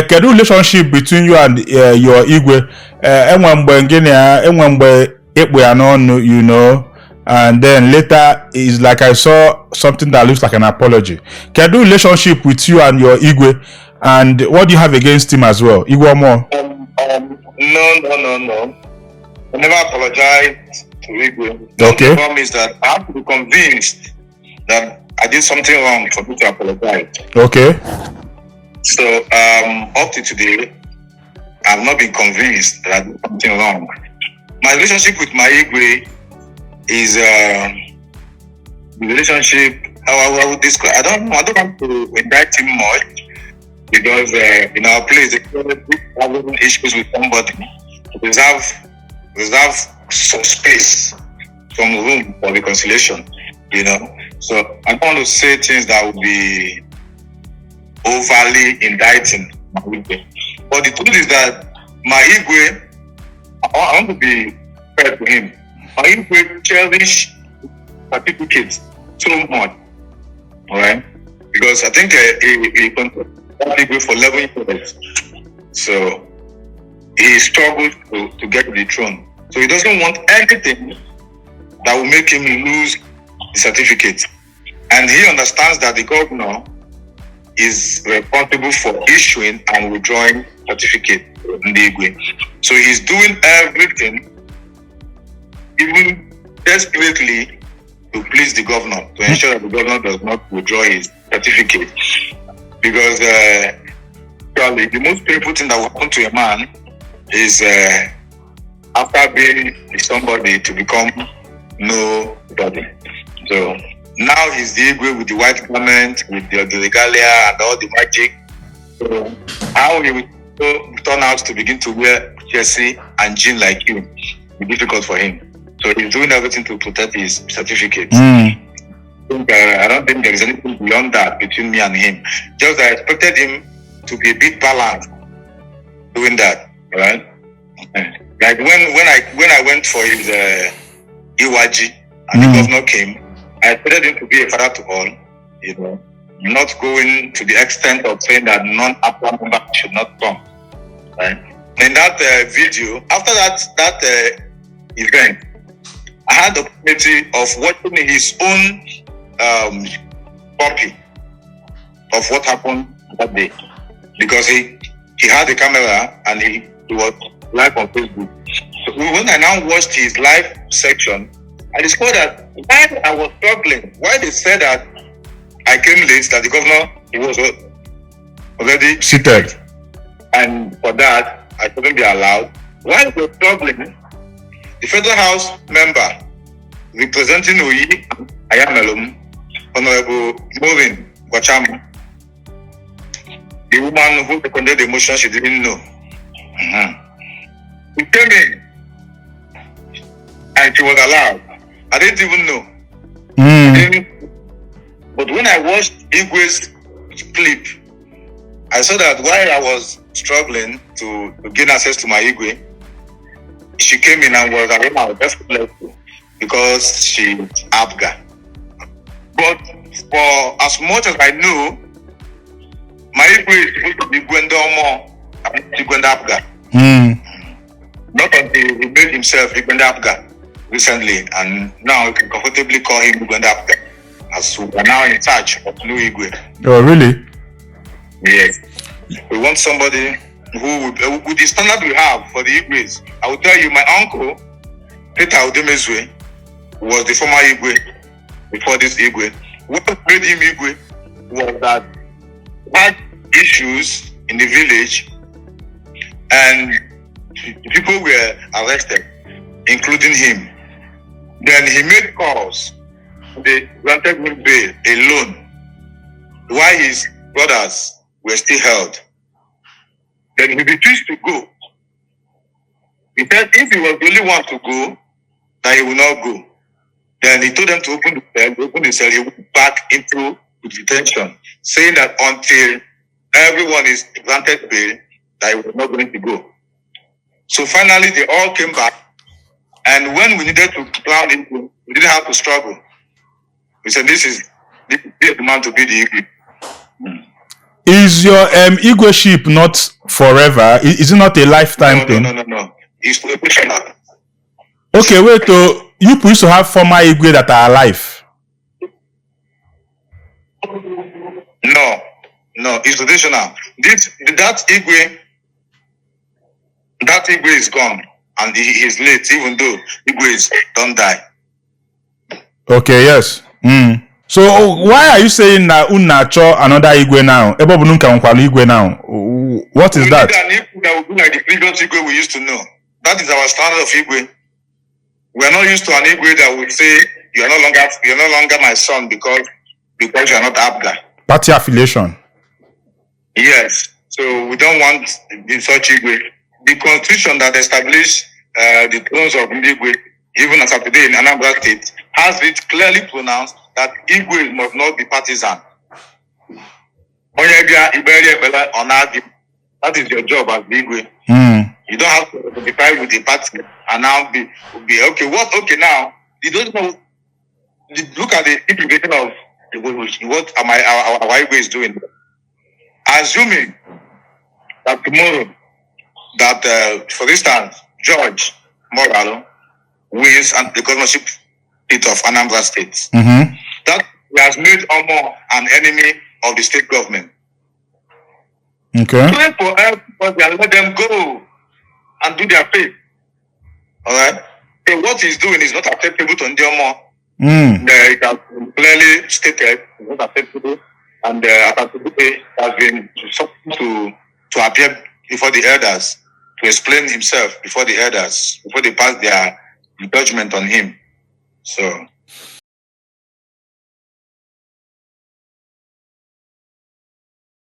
kedu relationship between you and your Igwe? Enwe mgbe ngini ya, enwe mgbe ekpo ya n'ọnụ, you know, and then later it's like I saw something that looks like an apology. Kedu relationship with you and your Igwe, and what do you have against him as well? Igwe Omor. No. I never apologized to Igwe. Okay. The problem is that I have to be convinced that I did something wrong for me to apologize. Okay. So up to today, I've not been convinced that I did something wrong. My relationship with my Igwe is the relationship. How I would describe. I don't want to indict him much because in our place, if having issues with somebody, reserve some space, some room for reconciliation. You know, so I don't want to say things that would be overly indicting my Igwe. But the truth is that my Igwe, I want to be fair to him. My Igwe cherish certificates so much, all right? Because I think he contested Igwe for 11 years, so he struggled to get to the throne. So he doesn't want anything that will make him lose the certificate, and he understands that the governor is responsible for issuing and withdrawing certificate in the Igwe. So he's doing everything, even desperately, to please the governor, to ensure that the governor does not withdraw his certificate. Because probably the most painful thing that will happen to a man is after being somebody to become nobody. So now he's the Igwe with the white garment, with the regalia and all the magic. So how he will turn out to begin to wear jersey and jean like you will be difficult for him. So he's doing everything to protect his certificate. I don't think there is anything beyond that between me and him. Just that I expected him to be a bit balanced doing that, right? Like when I went for his Iwaji and the governor came, I expected him to be a father to all, you know, not going to the extent of saying that non-APA member should not come, right? In that video, after that event, I had the opportunity of watching his own copy of what happened that day, because he had the camera and he was live on Facebook. So when I now watched his live section, I discovered that why I was struggling, why they said that I came late, that the governor, he was already seated, and for that I couldn't be allowed. Why they were struggling, the Federal House member representing Oyi Ayamelum, Honorable Maureen Gwacham, the woman who seconded the motion she didn't know. He came in and she was allowed. I didn't even know. But when I watched Igwe's clip, I saw that while I was struggling to gain access to my Igwe, she came in and was allowed definitely because she's Abga. But for as much as I know, my Igwe is supposed to be Omor and Abga. Not until he made himself Abga recently, and now we can comfortably call him Abga, as we are now in charge of new Igwe. Oh, really? Yes. We want somebody who would, with the standard we have for the Igwes. I will tell you, my uncle, Peter Udemezwe, was the former Igwe before this Igwe. What made him Igwe was that he had issues in the village and people were arrested, including him. Then he made calls. They granted him bail alone while his brothers were still held. Then he refused to go. He said if he was the only one to go, that he will not go. Then he told them to open the cell, he went back into detention, saying that until everyone is granted bail, that he was not going to go. So finally they all came back, and when we needed to plan it, we didn't have to struggle. We said this is the man to be the Igwe. Is your Igweship not forever? Is it not a lifetime thing? No. It's professional. Okay, wait. You used to have former Igwe that are alive. No, it's traditional. That Igwe is gone, and he is late, even though Igwe don't die. Okay, yes. So why are you saying that Unacho another Igwe now? Igwe now. What is that? We need an Igwe that will be like the previous Igwe we used to know. That is our standard of Igwe. We are not used to an Igwe that would say you are no longer my son because you are not Abga. Party affiliation. Yes. So we don't want such Igwe. The constitution that established the thrones of Igwe, even as of today in Anambra State, has it clearly pronounced that Igwe must not be partisan. That is your job as Igwe. You don't have to identify with the party and now be okay. Okay now? You don't know. Look at the implication of what our Igwe is doing. Assuming that tomorrow, that for instance, George Moralo wins the governorship seat of Anambra State. That he has made Omor an enemy of the state government. Okay. Pray for everybody and let them go and do their faith. Alright? So what he's doing is not acceptable to Omor. It has been clearly stated it's not acceptable, and accountability has been to appear before the elders, to explain himself before the elders, before they pass their judgment on him. So